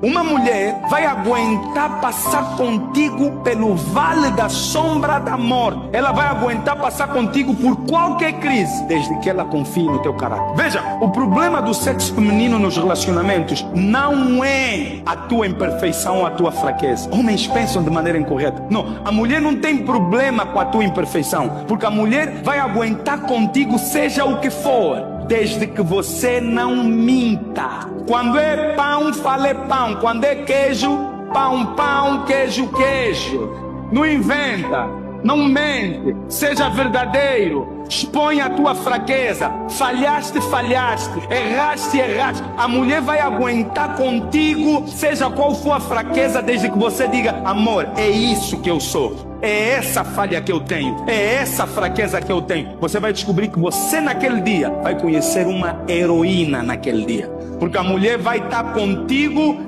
Uma mulher vai aguentar passar contigo pelo vale da sombra da morte. Ela vai aguentar passar contigo por qualquer crise, desde que ela confie no teu caráter. Veja, o problema do sexo feminino nos relacionamentos não é a tua imperfeição ou a tua fraqueza. Homens pensam de maneira incorreta. Não, a mulher não tem problema com a tua imperfeição, porque a mulher vai aguentar contigo seja o que for, desde que você não minta. Quando é pão, fale pão. Quando é queijo, pão, pão, queijo, queijo. Não inventa, não mente, seja verdadeiro. Expõe a tua fraqueza. Falhaste, falhaste. Erraste, erraste. A mulher vai aguentar contigo, seja qual for a fraqueza, desde que você diga: amor, é isso que eu sou. É essa falha que eu tenho, é essa fraqueza que eu tenho. Você vai descobrir que você naquele dia vai conhecer uma heroína naquele dia. Porque a mulher vai estar contigo